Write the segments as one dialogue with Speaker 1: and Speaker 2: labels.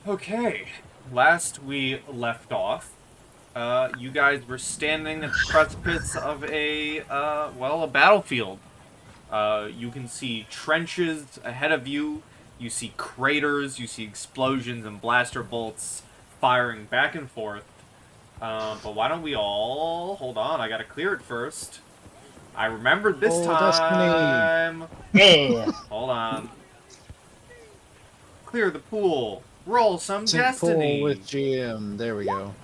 Speaker 1: Okay, last we left off, you guys were standing at the precipice of a battlefield. You can see trenches ahead of you, you see craters, you see explosions and blaster bolts firing back and forth. But why don't we all... Hold on, I gotta clear it first. I remembered this time!
Speaker 2: Yeah.
Speaker 1: Hold on. Clear the pool. Roll some destiny.
Speaker 2: Pool with GM. There we go.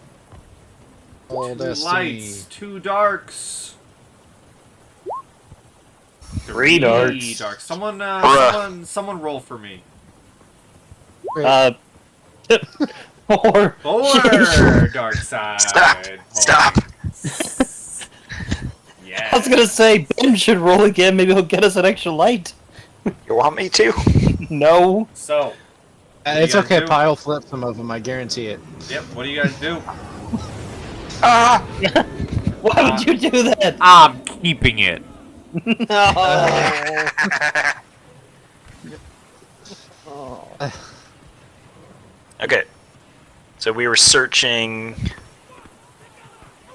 Speaker 2: All
Speaker 1: Two
Speaker 2: destiny.
Speaker 1: lights, two darks.
Speaker 3: Three darks.
Speaker 1: Someone roll for me.
Speaker 3: Or
Speaker 1: Four dark side.
Speaker 4: Stop.
Speaker 1: Yeah.
Speaker 3: I was gonna say Ben should roll again. Maybe he'll get us an extra light.
Speaker 4: You want me to?
Speaker 3: No.
Speaker 1: So.
Speaker 2: It's okay.
Speaker 1: Do?
Speaker 2: Pile flip some of them. I guarantee it.
Speaker 1: Yep. What do you guys do?
Speaker 3: Why would you do that?
Speaker 1: I'm keeping it.
Speaker 3: No.
Speaker 4: Okay. So we were searching.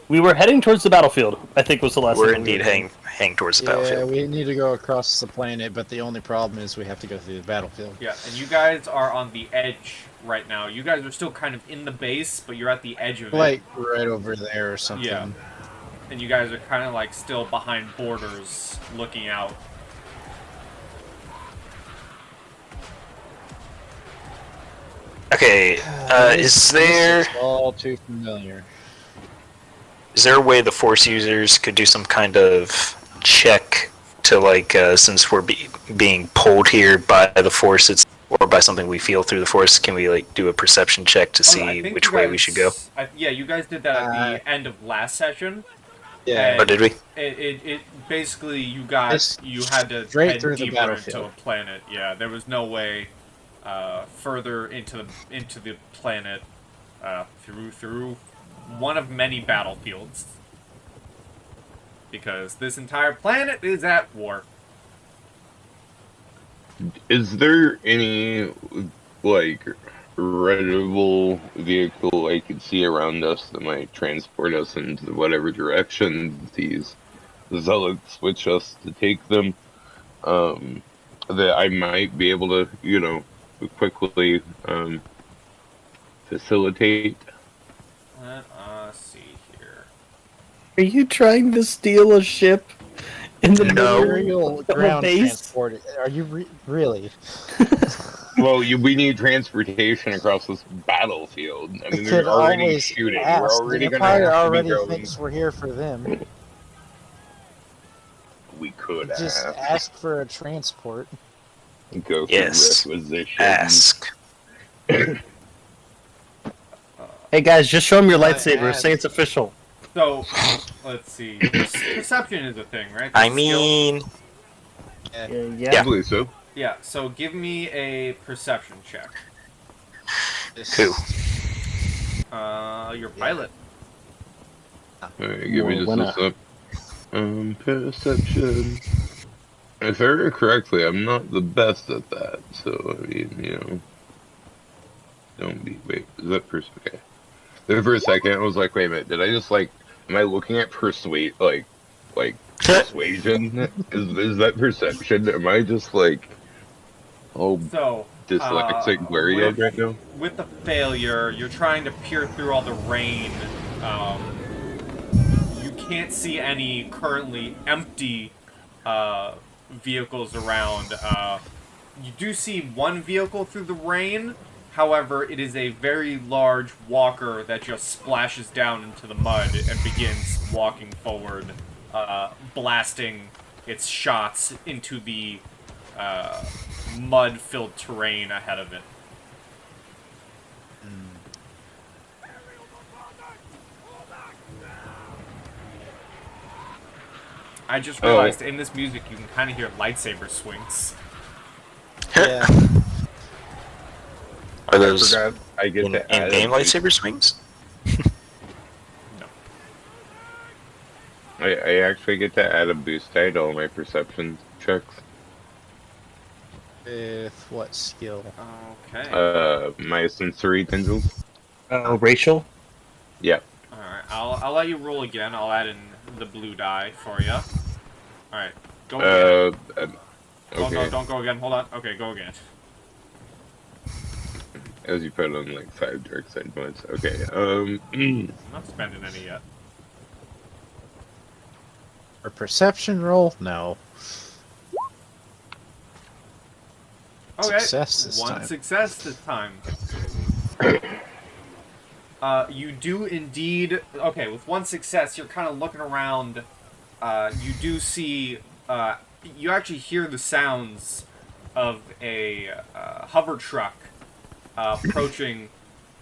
Speaker 3: We were heading towards the battlefield. I think was the last.
Speaker 4: We're
Speaker 3: thing we
Speaker 4: indeed
Speaker 3: were
Speaker 4: heading towards the
Speaker 2: Yeah,
Speaker 4: battlefield.
Speaker 2: we need to go across the planet, but the only problem is we have to go through the battlefield.
Speaker 1: Yeah, and you guys are on the edge right now. You guys are still kind of in the base, but you're at the edge of it.
Speaker 2: Like right over there or something.
Speaker 1: Yeah. And you guys are kind of like still behind borders, looking out.
Speaker 4: Okay. Is there
Speaker 2: all too familiar?
Speaker 4: is there a way the Force users could do some kind of check to like since we're being pulled here by the Force, or by something we feel through the Force? Can we like do a perception check to see which way we should go?
Speaker 1: Yeah, you guys did that at the end of last session.
Speaker 2: Yeah.
Speaker 4: Oh, did we?
Speaker 1: It basically you guys you had to
Speaker 2: straight
Speaker 1: head
Speaker 2: through the
Speaker 1: deeper
Speaker 2: battlefield.
Speaker 1: into a planet. Yeah, there was no way further into the planet through one of many battlefields, because this entire planet is at war.
Speaker 5: Is there any, like, readable vehicle I could see around us that might transport us into whatever direction these zealots wish us to take them? That I might be able to, quickly facilitate?
Speaker 1: Let us see here.
Speaker 3: Are you trying to steal a ship in the
Speaker 4: No.
Speaker 2: Aerial
Speaker 3: of a
Speaker 2: ground
Speaker 3: base?
Speaker 2: transport. Are you really?
Speaker 5: Well, we need transportation across this battlefield. I mean, they're
Speaker 2: Could
Speaker 5: already
Speaker 2: always
Speaker 5: shooting.
Speaker 2: ask.
Speaker 5: We're already
Speaker 2: The
Speaker 5: going to have
Speaker 2: Empire
Speaker 5: to
Speaker 2: already
Speaker 5: be going.
Speaker 2: thinks we're here for them.
Speaker 5: We could
Speaker 2: Just
Speaker 5: have.
Speaker 2: ask for a transport.
Speaker 5: Go for
Speaker 4: Yes.
Speaker 5: requisitions.
Speaker 4: Ask.
Speaker 3: Hey guys, just show them your
Speaker 2: I
Speaker 3: lightsaber.
Speaker 2: asked.
Speaker 3: Say it's official.
Speaker 1: So, let's see. Perception is a thing, right?
Speaker 4: I
Speaker 1: Skill?
Speaker 4: mean,
Speaker 3: Yeah.
Speaker 5: I believe so.
Speaker 1: Yeah. So give me a perception check.
Speaker 4: who?
Speaker 1: Your pilot.
Speaker 5: Alright, give me just
Speaker 3: Winner.
Speaker 5: a sec. Perception. If I remember correctly, I'm not the best at that, so, I mean, don't be, wait, is that okay. Then for a second, I was like, wait a minute, did I just, like, am I looking at persuasion? Is that perception? Am I just, like,
Speaker 1: So,
Speaker 5: dyslexic wary-eyed right now?
Speaker 1: with the failure, you're trying to peer through all the rain. You can't see any currently empty vehicles around. You do see one vehicle through the rain. However, it is a very large walker that just splashes down into the mud and begins walking forward, blasting its shots into the mud-filled terrain ahead of it. I just realized in this music you can kind of hear lightsaber swings.
Speaker 2: Yeah.
Speaker 4: Are those
Speaker 5: I get to add
Speaker 4: in-game lightsaber swings?
Speaker 1: No.
Speaker 5: I actually get to add a boost die to all my perception checks.
Speaker 2: With what skill?
Speaker 1: Okay.
Speaker 5: My sensory tendrils.
Speaker 3: Oh, racial.
Speaker 5: Yeah.
Speaker 1: Alright, I'll let you roll again. I'll add in the blue die for you. Alright, go again. Oh, no,
Speaker 5: Okay.
Speaker 1: don't go again. Hold on. Okay, go again.
Speaker 5: As you put on like 5 dark side points. Okay.
Speaker 1: I'm not spending any yet.
Speaker 2: A perception roll? No.
Speaker 1: Okay,
Speaker 2: Success this
Speaker 1: one
Speaker 2: time.
Speaker 1: success this time. You do indeed... Okay, with one success, you're kind of looking around. You do see... you actually hear the sounds of a hover truck approaching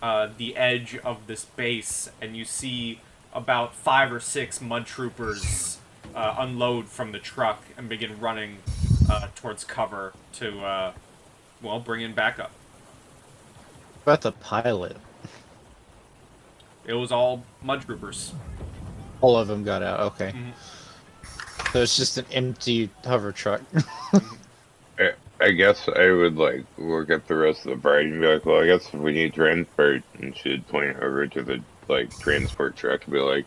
Speaker 1: the edge of this base, and you see about 5 or 6 mud troopers unload from the truck and begin running towards cover to, well, bring in backup.
Speaker 2: What about the pilot?
Speaker 1: It was all mud troopers.
Speaker 2: All of them got out. Okay.
Speaker 1: Mhm.
Speaker 2: So it's just an empty hover truck.
Speaker 5: I guess I would like look at the rest of the party and be like, well, I guess if we need transport, and should point over to the like transport truck and be like,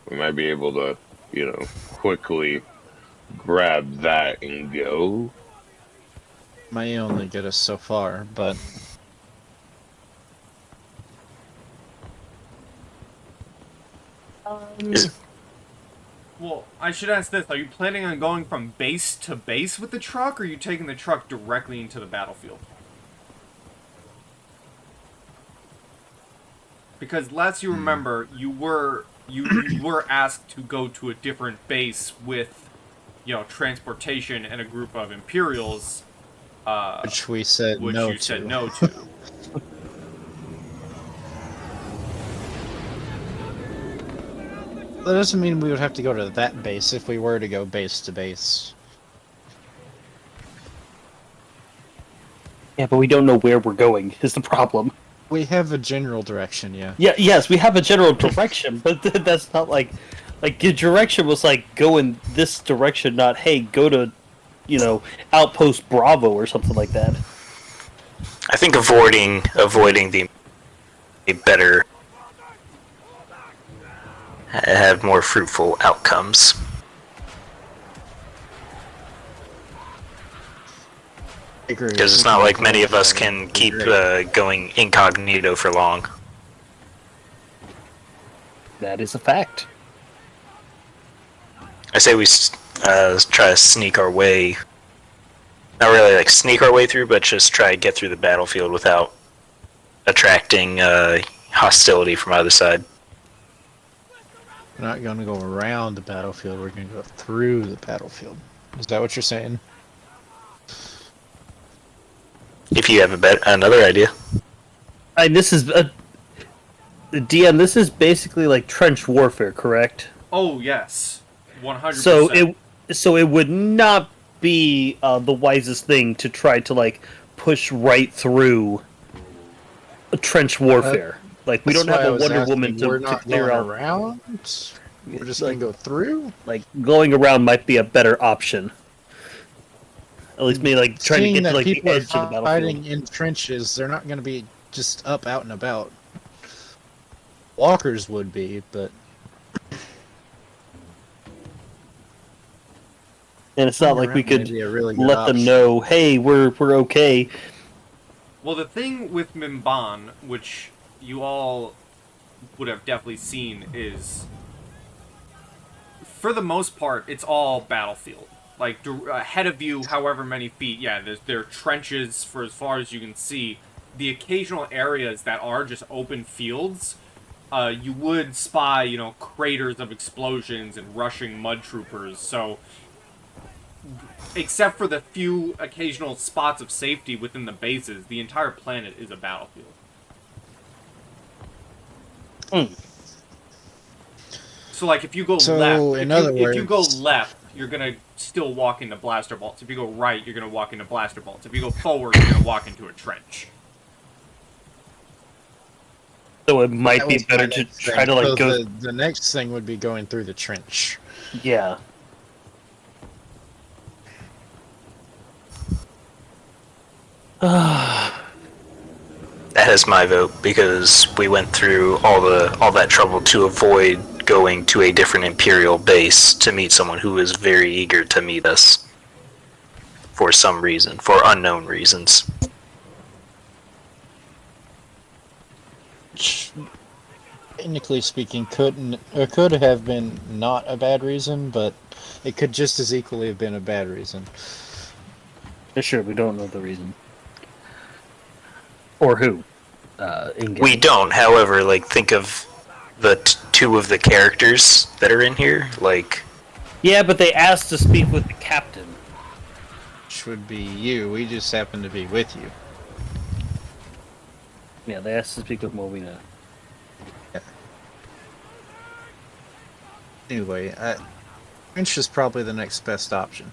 Speaker 5: we might be able to, quickly grab that and go.
Speaker 2: Might only get us so far, but
Speaker 1: Well, I should ask this. Are you planning on going from base to base with the truck, or are you taking the truck directly into the battlefield? Because last you remember, you were asked to go to a different base with, transportation and a group of Imperials,
Speaker 2: which we said
Speaker 1: which
Speaker 2: no
Speaker 1: you
Speaker 2: to.
Speaker 1: said no to.
Speaker 2: That doesn't mean we would have to go to that base if we were to go base to base.
Speaker 3: Yeah, but we don't know where we're going. Is the problem?
Speaker 2: We have a general direction, yeah.
Speaker 3: Yeah. Yes, we have a general direction, but that's not like your direction was like go in this direction, not hey go to, outpost Bravo or something like that.
Speaker 4: I think avoiding the better have more fruitful outcomes. Because it's not like many of us can keep going incognito for long.
Speaker 3: That is a fact.
Speaker 4: I say we try to sneak our way. Not really like sneak our way through, but just try to get through the battlefield without attracting hostility from either side.
Speaker 2: We're not going to go around the battlefield, we're going to go through the battlefield. Is that what you're saying?
Speaker 4: If you have another idea.
Speaker 3: This is DM. This is basically like trench warfare, correct?
Speaker 1: Oh yes, 100%.
Speaker 3: So it would not be the wisest thing to try to like push right through a trench warfare. Like we don't have a Wonder Woman to clear out.
Speaker 2: Around. We're just going to go through.
Speaker 3: Like going around might be a better option. At least maybe like trying to get to like the edge of the battlefield.
Speaker 2: Fighting in trenches, they're not going to be just up, out and about. Walkers would be, but
Speaker 3: and it's not like we could
Speaker 2: really
Speaker 3: let them know, hey, we're okay.
Speaker 1: Well, the thing with Mimban, which you all would have definitely seen, is for the most part, it's all battlefield. Like, ahead of you, however many feet, yeah, there are trenches for as far as you can see. The occasional areas that are just open fields, you would spy, craters of explosions and rushing mud troopers. So, except for the few occasional spots of safety within the bases, the entire planet is a battlefield. So, like, if you go left, if you go left, you're gonna still walk into blaster bolts. If you go right, you're gonna walk into blaster bolts. If you go forward, you're gonna walk into a trench.
Speaker 3: So it might be better to try to like go.
Speaker 2: The next thing would be going through the trench.
Speaker 3: Yeah.
Speaker 4: That is my vote because we went through all that trouble to avoid going to a different Imperial base to meet someone who is very eager to meet us for some reason, for unknown reasons.
Speaker 2: Technically speaking, could have been not a bad reason, but it could just as equally have been a bad reason.
Speaker 3: Sure, we don't know the reason. Or who.
Speaker 4: We don't, however, like, think of the two of the characters that are in here, like...
Speaker 3: Yeah, but they asked to speak with the captain.
Speaker 2: Which would be you. We just happen to be with you.
Speaker 3: Yeah, they asked to speak with Morwina.
Speaker 2: Anyway, Trench is probably the next best option.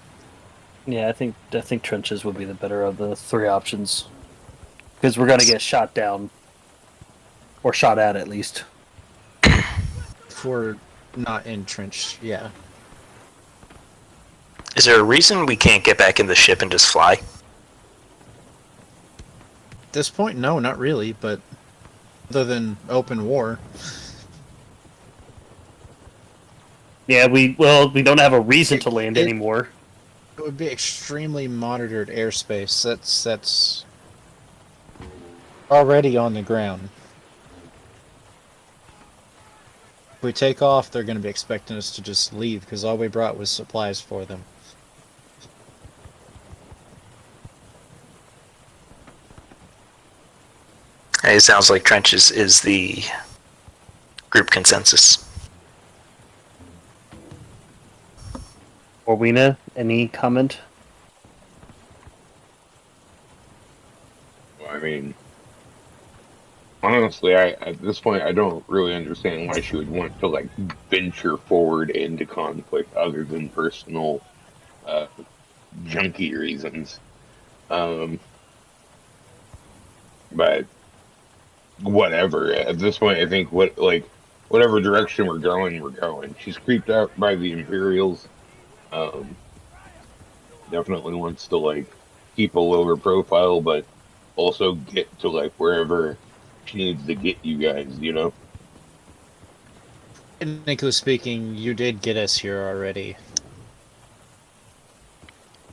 Speaker 3: Yeah, I think trenches would be the better of the three options. Because we're gonna get shot down. Or shot at least.
Speaker 2: If we're not in Trench, yeah.
Speaker 4: Is there a reason we can't get back in the ship and just fly?
Speaker 2: At this point, no, not really, but other than open war.
Speaker 3: Yeah, we don't have a reason to land anymore.
Speaker 2: It would be extremely monitored airspace. That's already on the ground. If we take off, they're going to be expecting us to just leave because all we brought was supplies for them.
Speaker 4: It sounds like trenches is the group consensus.
Speaker 3: Morwina, any comment?
Speaker 5: I mean, honestly, at this point, I don't really understand why she would want to, like, venture forward into conflict other than personal, junky reasons. But whatever. At this point, I think whatever direction we're going. She's creeped out by the Imperials. Definitely wants to, like, keep a lower profile, but also get to, like, wherever she needs to get you guys, you know?
Speaker 2: Technically speaking, you did get us here already.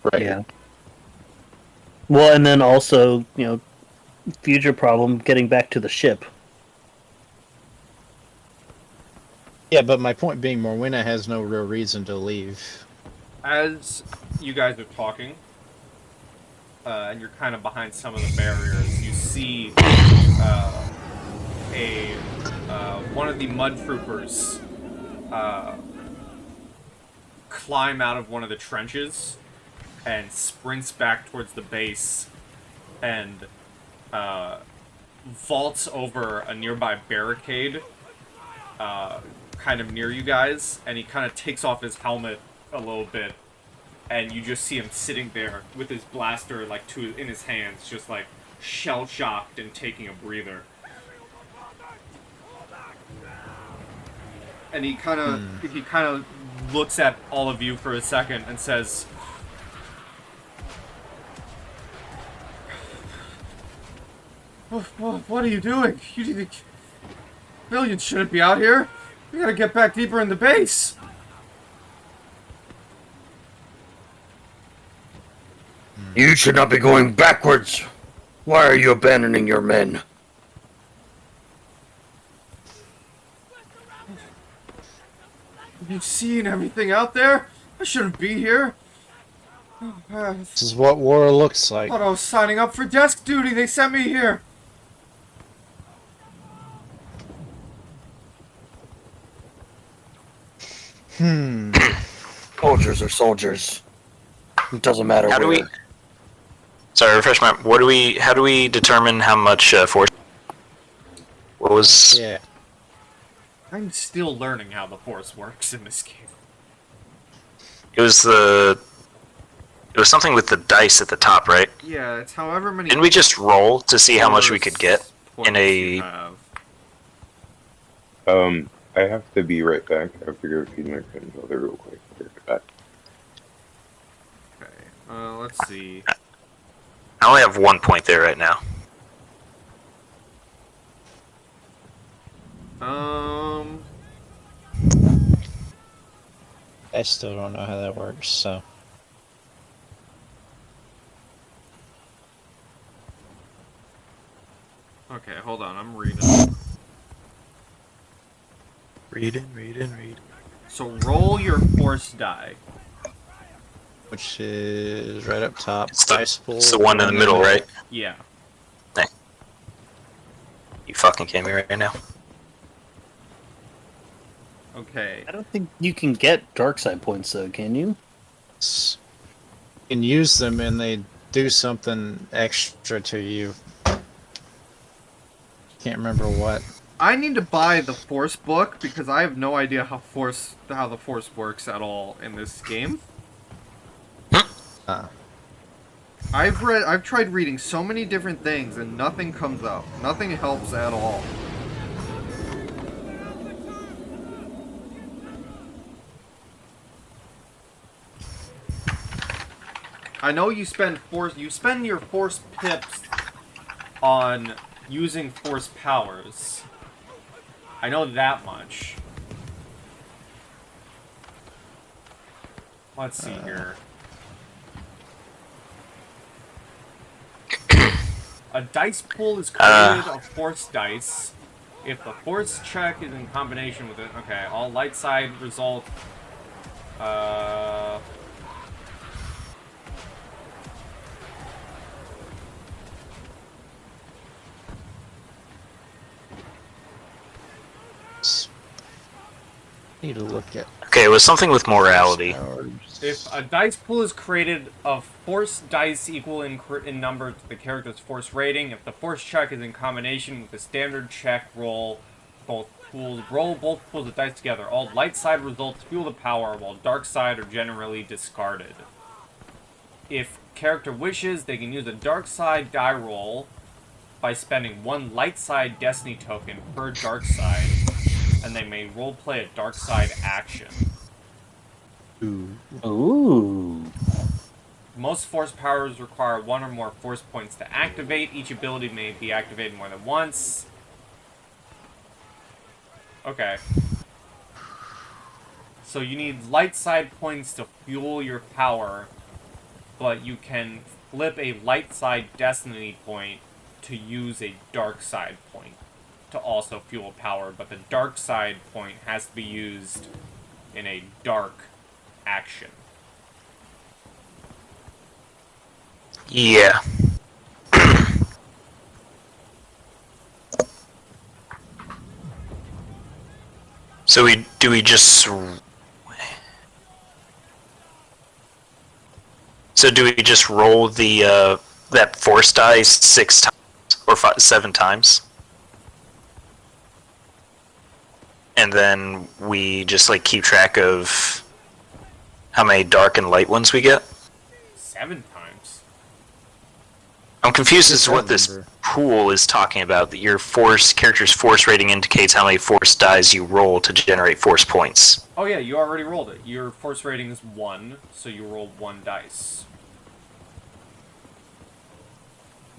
Speaker 5: Right.
Speaker 3: Yeah. Well, and then also, future problem getting back to the ship.
Speaker 2: Yeah, but my point being, Morwina has no real reason to leave.
Speaker 1: As you guys are talking, and you're kind of behind some of the barriers, you see one of the mud troopers climb out of one of the trenches and sprints back towards the base and vaults over a nearby barricade kind of near you guys, and he kind of takes off his helmet a little bit, and you just see him sitting there with his blaster like in his hands, just like shell-shocked and taking a breather. And he kind of looks at all of you for a second and says, "What are you doing? Civilians shouldn't be out here. We gotta get back deeper in the base."
Speaker 6: You should not be going backwards. Why are you abandoning your men?
Speaker 1: Have you seen everything out there? I shouldn't be here.
Speaker 2: This is what war looks like.
Speaker 1: I thought I was signing up for desk duty. They sent me here.
Speaker 6: Soldiers are soldiers. It doesn't matter
Speaker 4: How do
Speaker 6: where.
Speaker 4: we... Sorry, refresh my... How do we determine how much force... What was...
Speaker 2: Yeah.
Speaker 1: I'm still learning how the Force works in this game.
Speaker 4: It was something with the dice at the top, right?
Speaker 1: Yeah, it's however many...
Speaker 4: Didn't we just roll to see how much we could get in a...
Speaker 5: I have to be right back. I have to go feed my grandmother real quick. I'll be right back.
Speaker 1: Okay, let's see.
Speaker 4: How I only have 1 point there right now.
Speaker 2: I still don't know how that works, so.
Speaker 1: Okay, hold on, I'm reading.
Speaker 6: Reading.
Speaker 1: So roll your force die.
Speaker 2: Which is right up top.
Speaker 4: It's
Speaker 2: Dice pool.
Speaker 4: the one in the middle, right?
Speaker 1: Yeah.
Speaker 4: You fucking kidding me right now?
Speaker 1: Okay.
Speaker 3: I don't think you can get dark side points, though, can you?
Speaker 2: You can use them and they do something extra to you. Can't remember what.
Speaker 1: I need to buy the Force book because I have no idea how the Force works at all in this game. I've tried reading so many different things and nothing comes up. Nothing helps at all. I know you spend your Force pips on using Force powers. I know that much. Let's see here. A dice pool is created of Force dice. If the Force check is in combination with it, okay, all light side result.
Speaker 2: Need to look at.
Speaker 4: Okay, it was something with morality.
Speaker 1: If a dice pool is created of Force dice equal in number to the character's Force rating, if the Force check is in combination with the standard check, roll both pools of dice together. All light side results fuel the power, while dark side are generally discarded. If character wishes, they can use a dark side die roll by spending 1 light side destiny token per dark side, and they may roleplay a dark side action.
Speaker 3: Ooh.
Speaker 1: Most Force powers require 1 or more Force points to activate. Each ability may be activated more than once. Okay. So you need light side points to fuel your power, but you can flip a light side destiny point to use a dark side point to also fuel power, but the dark side point has to be used in a dark action.
Speaker 4: Yeah. So do we just roll the that Force dice 6 times or 7 times? And then we just like keep track of how many dark and light ones we get?
Speaker 1: 7 times.
Speaker 4: I'm confused as to what this pool is talking about. That your character's Force rating indicates how many Force dice you roll to generate Force points.
Speaker 1: Oh yeah, you already rolled it. Your Force rating is 1, so you roll 1 dice.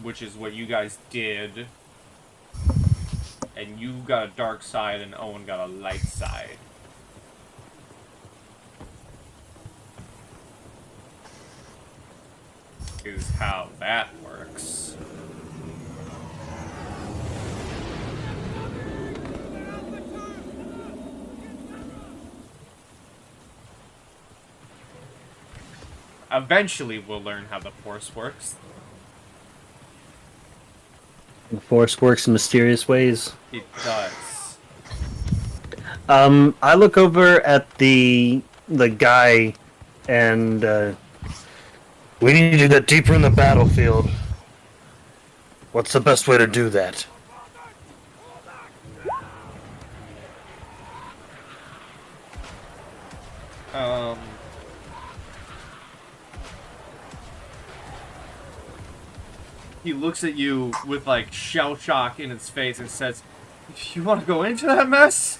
Speaker 1: Which is what you guys did. And you got a dark side and Owen got a light side. Is how that works. Eventually we'll learn how the Force works.
Speaker 3: The Force works in mysterious ways.
Speaker 1: It does.
Speaker 3: I look over at the guy, and
Speaker 6: We need to get deeper in the battlefield. What's the best way to do that?
Speaker 1: He looks at you with like shell shock in his face and says, "You want to go into that mess?"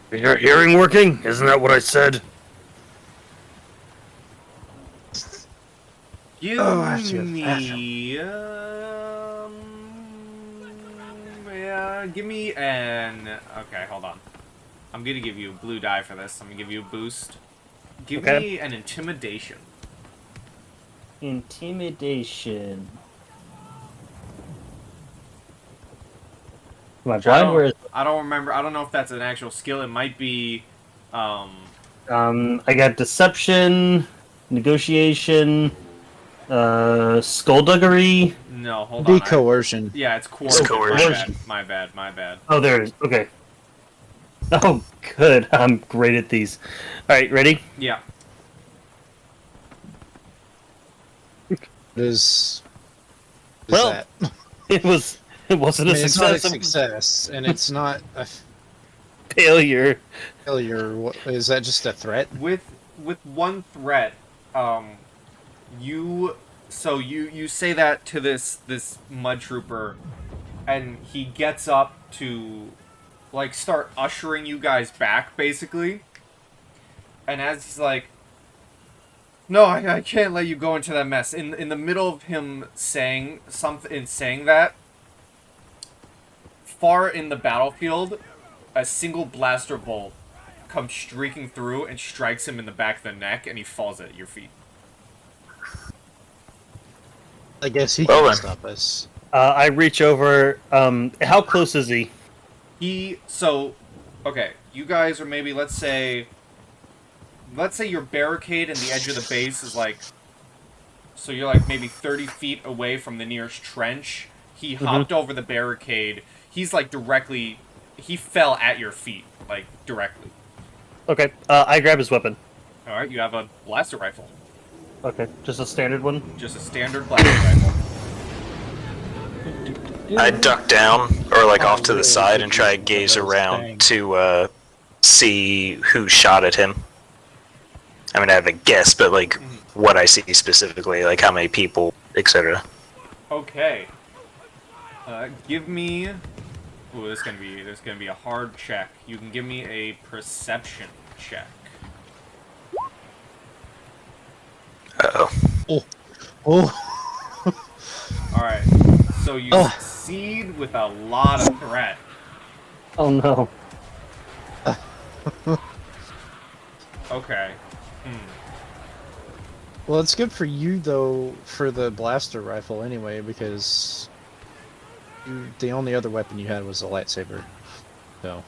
Speaker 6: Is your hearing working? Isn't that what I said?
Speaker 1: Give
Speaker 2: I have to go to the
Speaker 1: me. Yeah, give me an. Okay, hold on. I'm gonna give you a blue die for this. I'm gonna give you a boost. Give
Speaker 3: Okay.
Speaker 1: me an intimidation.
Speaker 3: Intimidation. Am I
Speaker 1: Which I
Speaker 3: blind? Where is
Speaker 1: I don't remember. I don't know if that's an actual skill. It might be.
Speaker 3: I got deception, negotiation, skullduggery.
Speaker 1: No, hold
Speaker 2: Be
Speaker 1: on.
Speaker 2: coercion.
Speaker 1: Yeah, it's
Speaker 4: It's
Speaker 1: coercion.
Speaker 4: coercion.
Speaker 1: My bad. My bad.
Speaker 3: Oh, there it is. Okay. Oh, good. I'm great at these. All right, ready?
Speaker 1: Yeah.
Speaker 2: Is
Speaker 3: Well,
Speaker 2: that?
Speaker 3: It was. It wasn't
Speaker 2: I mean,
Speaker 3: a
Speaker 2: it's not a
Speaker 3: success.
Speaker 2: success, and it's not a
Speaker 3: Failure.
Speaker 2: failure. What, is that just a threat?
Speaker 1: With one threat, you you say that to this mud trooper, and he gets up to like start ushering you guys back basically. And as he's like, no, I can't let you go into that mess. In the middle of him saying something, saying that, far in the battlefield, a single blaster bolt comes streaking through and strikes him in the back of the neck, and he falls at your feet.
Speaker 2: I guess he
Speaker 4: Well
Speaker 2: can
Speaker 4: then.
Speaker 2: stop us.
Speaker 3: I reach over. How close is he?
Speaker 1: Okay, you guys are maybe, let's say your barricade and the edge of the base is like, so you're like maybe 30 feet away from the nearest trench. He hopped over the barricade. He's like directly, he fell at your feet, like directly.
Speaker 3: Okay. I grab his weapon.
Speaker 1: Alright, you have a blaster rifle.
Speaker 3: Okay, just a standard one.
Speaker 1: Just a standard blaster rifle.
Speaker 4: I duck down or like off to the side and try to gaze around to see who shot at him. I mean, I have a guess, but like what I see specifically, like how many people, etc.
Speaker 1: Okay. Give me. Ooh, this is gonna be a hard check. You can give me a perception check.
Speaker 4: Uh-oh.
Speaker 2: Oh,
Speaker 1: All right. So you succeed with a lot of threat.
Speaker 3: Oh no.
Speaker 1: Okay.
Speaker 2: well, it's good for you though for the blaster rifle anyway, because the only other weapon you had was a lightsaber. So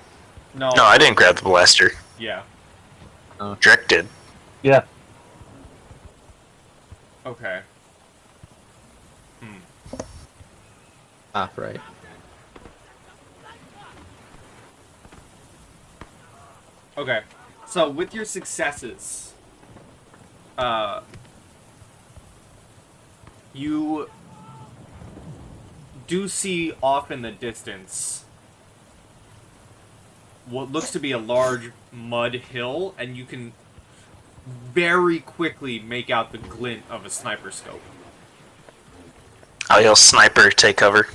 Speaker 1: No.
Speaker 4: No, I didn't grab the blaster.
Speaker 1: Yeah.
Speaker 4: Drek did.
Speaker 3: Yeah.
Speaker 1: Okay.
Speaker 2: right.
Speaker 1: Okay. So with your successes, you do see off in the distance what looks to be a large mud hill, and you can very quickly make out the glint of a sniper scope.
Speaker 4: I'll yell, "Sniper, take cover."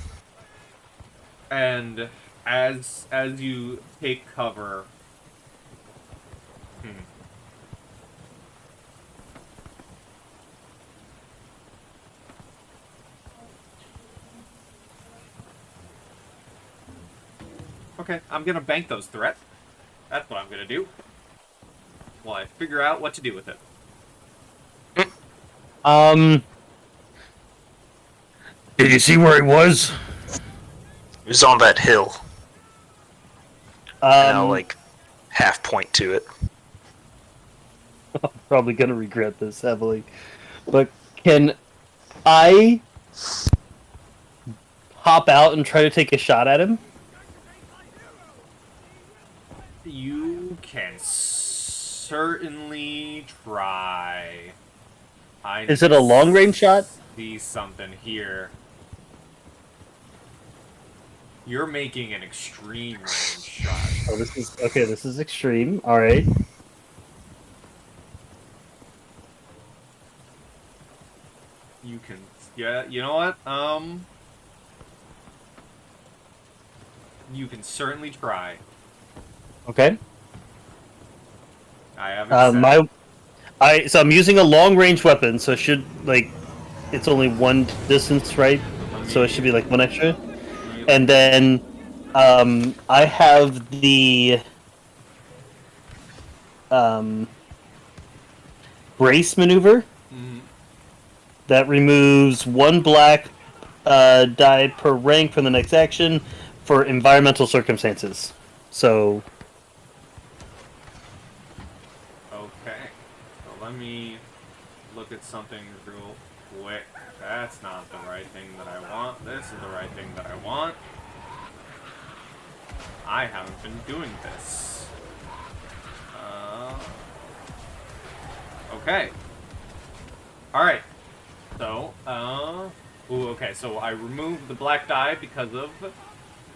Speaker 1: And as you take cover, okay, I'm gonna bank those threats. That's what I'm gonna do. While I figure out what to do with it.
Speaker 6: Did you see where he was?
Speaker 4: It was on that hill. And I'll like half point to it.
Speaker 3: Probably gonna regret this heavily. But can I hop out and try to take a shot at him?
Speaker 1: You can certainly try.
Speaker 3: Is it a long range shot?
Speaker 1: See something here. You're making an extreme range shot.
Speaker 3: Oh, this is okay. This is extreme. All right.
Speaker 1: You can, yeah. You know what? You can certainly try.
Speaker 3: Okay.
Speaker 1: I haven't.
Speaker 3: So I'm using a long range weapon, so it should like it's only one distance, right? So it should be like one extra.
Speaker 1: Let me-
Speaker 3: And then I have the brace maneuver
Speaker 1: Mhm.
Speaker 3: that removes one black die per rank from the next action for environmental circumstances. So
Speaker 1: Okay. So let me look at something real quick. That's not the right thing that I want. This is the right thing that I want. I haven't been doing this. Okay. Alright. So, ooh, okay, so I removed the black die because of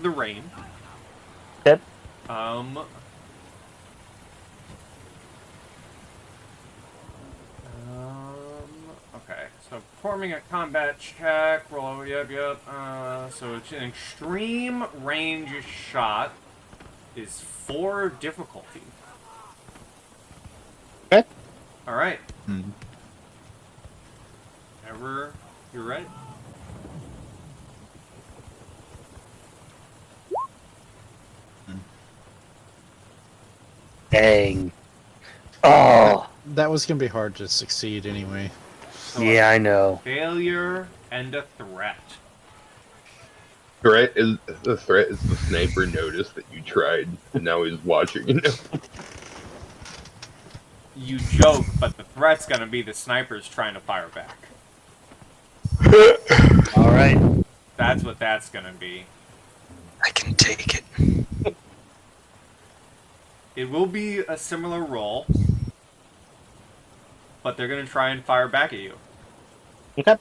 Speaker 1: the rain.
Speaker 3: yep.
Speaker 1: Um, okay, so performing a combat check, roll over, yep. So it's an extreme range shot is 4 difficulty.
Speaker 3: Okay.
Speaker 1: Alright.
Speaker 2: Hmm.
Speaker 1: Whenever you're ready.
Speaker 3: Dang. Oh,
Speaker 2: That was gonna be hard to succeed anyway.
Speaker 1: So
Speaker 3: yeah, I know.
Speaker 1: failure and a threat.
Speaker 5: The threat is the sniper noticed that you tried, and now he's watching you.
Speaker 1: You joke, but the threat's gonna be the snipers trying to fire back.
Speaker 3: All right.
Speaker 1: That's what that's gonna be.
Speaker 4: I can take it.
Speaker 1: It will be a similar roll, but they're gonna try and fire back at you.
Speaker 3: Okay.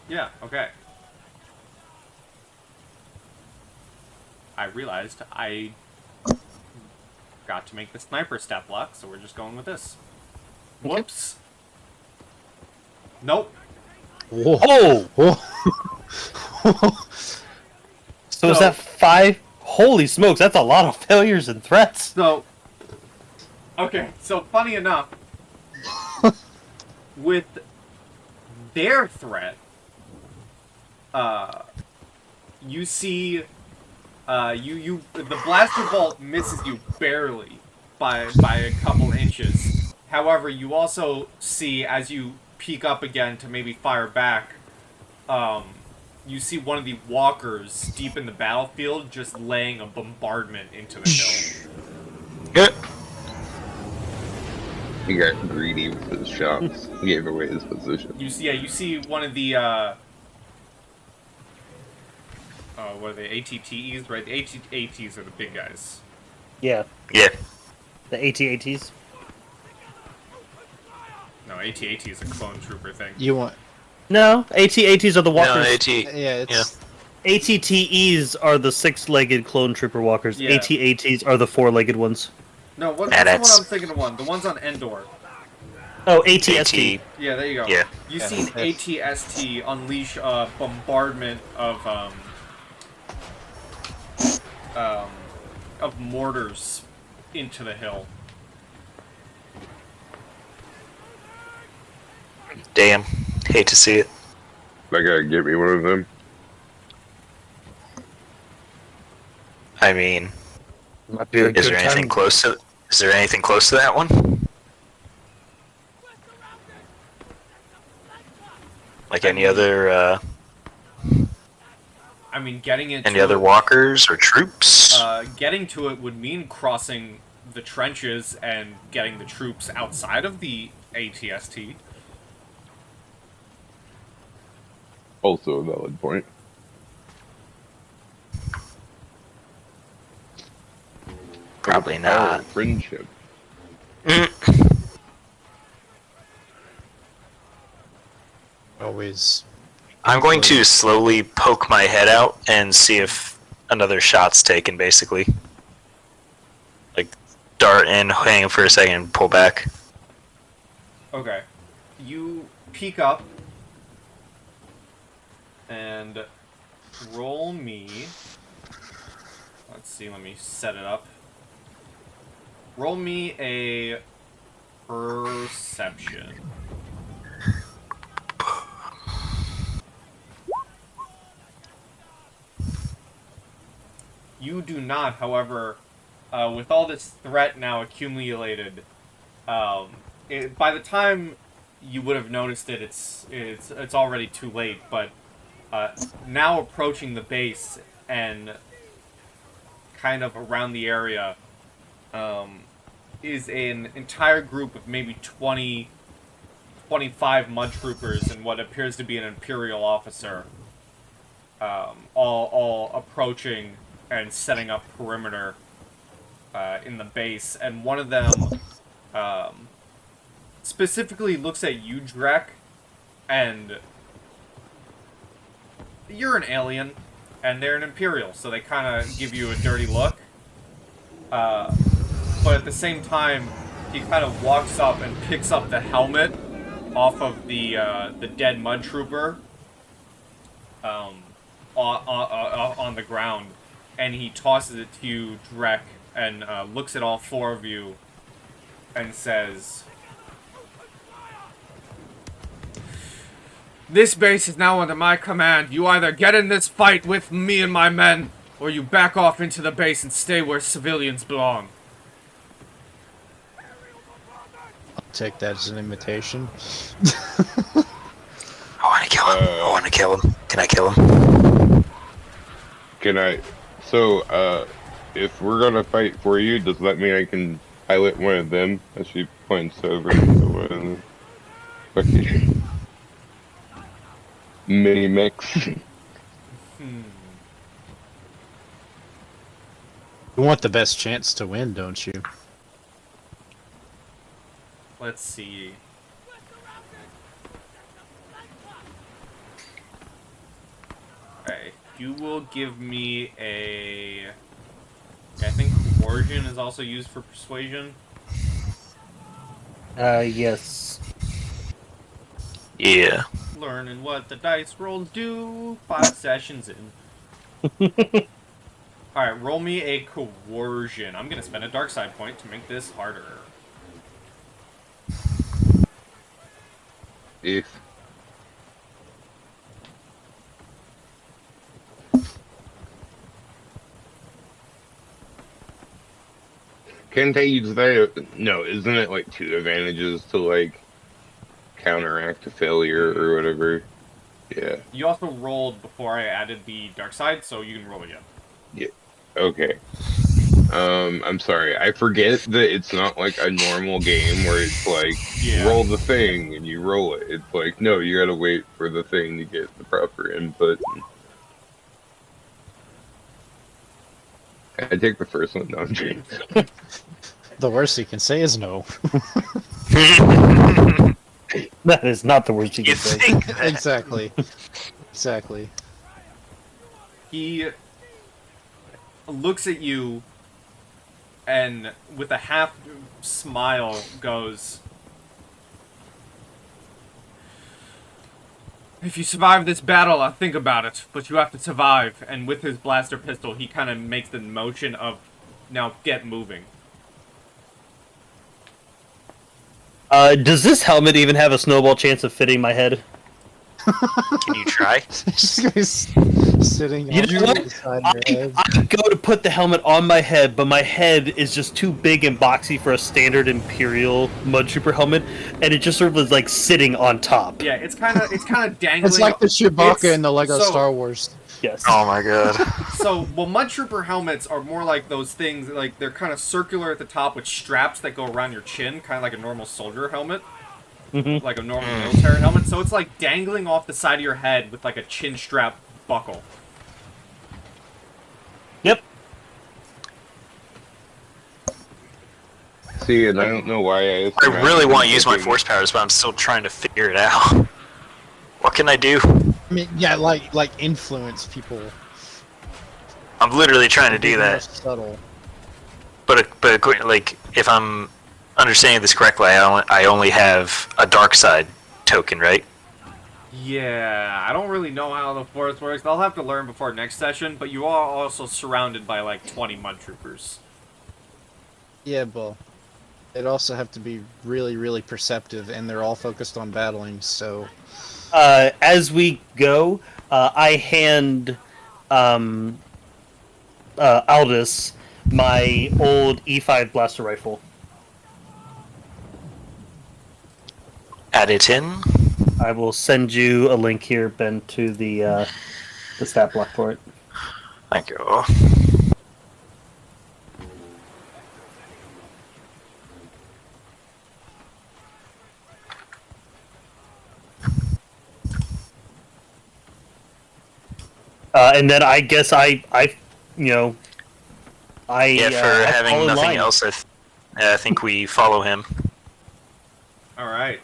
Speaker 1: Yeah, okay. I realized I got to make the sniper stat block, so we're just going with this. Whoops. Nope.
Speaker 2: Whoa.
Speaker 3: Oh,
Speaker 2: Whoa.
Speaker 3: so is that 5? Holy smokes, that's a lot of failures and threats.
Speaker 1: So, okay, so funny enough, with their threat, you see, the blaster bolt misses you barely by a couple inches. However, you also see, as you peek up again to maybe fire back, you see one of the walkers deep in the battlefield just laying a bombardment into the hill.
Speaker 4: Good.
Speaker 5: He got greedy with his shots. He gave away his position.
Speaker 1: You see one of the, what are they, ATTEs, right? The ATTEs are the big guys.
Speaker 3: Yeah,
Speaker 4: Yeah.
Speaker 3: the AT-ATs.
Speaker 1: No, AT-AT is a clone trooper thing.
Speaker 2: You want?
Speaker 3: No, AT-ATs are the
Speaker 4: No,
Speaker 3: walkers.
Speaker 4: AT.
Speaker 2: Yeah, it's.
Speaker 3: ATTEs are the 6-legged clone trooper walkers.
Speaker 1: Yeah.
Speaker 3: AT-ATs are the 4-legged ones.
Speaker 1: No, what's the one
Speaker 4: that's-
Speaker 1: I'm thinking of? The ones on Endor.
Speaker 3: Oh, ATST.
Speaker 1: Yeah, there you go.
Speaker 4: Yeah.
Speaker 1: You see an ATST unleash a bombardment of mortars into the hill.
Speaker 4: Damn. Hate to see it.
Speaker 5: I gotta get me one of them.
Speaker 4: I mean,
Speaker 6: Might be a
Speaker 4: is
Speaker 6: good
Speaker 4: there anything
Speaker 6: time.
Speaker 4: close to? Is there anything close to that one? Like any other
Speaker 1: I mean, getting it.
Speaker 4: any other walkers or troops?
Speaker 1: Getting to it would mean crossing the trenches and getting the troops outside of the ATST.
Speaker 5: Also a valid point.
Speaker 4: Probably
Speaker 5: The power
Speaker 4: not.
Speaker 5: of friendship.
Speaker 2: Always.
Speaker 4: I'm going to slowly poke my head out and see if another shot's taken, basically. Like, dart in, hang for a second, and pull back.
Speaker 1: Okay. You peek up and roll me. Let's see, let me set it up. Roll me a perception. You do not, however, with all this threat now accumulated, by the time you would have noticed it, it's already too late. But now approaching the base and kind of around the area is an entire group of maybe 20, 25 mud troopers and what appears to be an Imperial officer, all approaching and setting up perimeter in the base. And one of them specifically looks at you, Drek, and you're an alien, and they're an Imperial, so they kind of give you a dirty look. But at the same time, he kind of walks up and picks up the helmet off of the dead mud trooper on the ground, and he tosses it to you, Drek, and looks at all four of you and says, "This base is now under my command. You either get in this fight with me and my men, or you back off into the base and stay where civilians belong."
Speaker 2: I'll take that as an invitation.
Speaker 4: I want to kill him. I want to kill him. Can I kill him?
Speaker 5: Can I? So, if we're gonna fight for you, does that mean I can pilot one of them? As she points over to one of the fucking mini mix.
Speaker 2: You want the best chance to win, don't you?
Speaker 1: Let's see. Okay, you will give me a... I think coercion is also used for persuasion.
Speaker 3: Yes.
Speaker 4: Yeah.
Speaker 1: Learning what the dice rolls do 5 sessions in. Alright, roll me a coercion. I'm gonna spend a dark side point to make this harder.
Speaker 5: If can't I use that? No, isn't it like 2 advantages to like counteract a failure or whatever? Yeah.
Speaker 1: You also rolled before I added the dark side, so you can roll again.
Speaker 5: Yeah. Okay. I'm sorry. I forget that it's not like a normal game where it's like roll the thing and you roll it. It's like no, you gotta wait for the thing to get the proper input. I take the first one, no, I'm kidding.
Speaker 2: The worst he can say is no.
Speaker 3: That is not the worst you
Speaker 4: You
Speaker 3: can say.
Speaker 4: think that?
Speaker 2: Exactly. Exactly.
Speaker 1: He looks at you and with a half smile goes, "If you survive this battle, I'll think about it, but you have to survive." And with his blaster pistol, he kind of makes the motion of, "Now get moving."
Speaker 3: Does this helmet even have a snowball chance of fitting my head?
Speaker 4: Can you try?
Speaker 2: This guy's sitting
Speaker 3: You
Speaker 2: on
Speaker 3: know what?
Speaker 2: the side of your head.
Speaker 3: I go to put the helmet on my head, but my head is just too big and boxy for a standard Imperial Mud Trooper helmet, and it just sort of is like sitting on top.
Speaker 1: Yeah, it's kind of dangling.
Speaker 2: It's like the Chewbacca
Speaker 1: It's-
Speaker 2: in the Lego
Speaker 1: so-
Speaker 2: Star Wars.
Speaker 3: Yes.
Speaker 4: Oh my god.
Speaker 1: So, well, Mud Trooper helmets are more like those things, like they're kind of circular at the top with straps that go around your chin, kind of like a normal soldier helmet. Like a normal military helmet. So it's like dangling off the side of your head with like a chin strap buckle.
Speaker 3: Yep.
Speaker 5: See, and I don't know why
Speaker 4: I really want to use my force powers, but I'm still trying to figure it out. What can I do?
Speaker 2: I mean, yeah, like influence people.
Speaker 4: I'm literally trying to
Speaker 2: Be
Speaker 4: do
Speaker 2: more
Speaker 4: that.
Speaker 2: Subtle.
Speaker 4: But like, if I'm understanding this correctly, I only have a dark side token, right?
Speaker 1: Yeah, I don't really know how the force works. I'll have to learn before next session, but you are also surrounded by like 20 Mud Troopers.
Speaker 2: Yeah, well, they'd also have to be really, really perceptive, and they're all focused on battling, so...
Speaker 3: As we go, I hand um, Aldous my old E5 blaster rifle.
Speaker 4: Add it in.
Speaker 3: I will send you a link here, Ben, to the stat block for it.
Speaker 4: Thank you.
Speaker 3: And then I guess I
Speaker 4: Yeah, for
Speaker 3: I
Speaker 4: having
Speaker 3: fall in
Speaker 4: nothing
Speaker 3: line.
Speaker 4: else, I think we follow him.
Speaker 1: All right.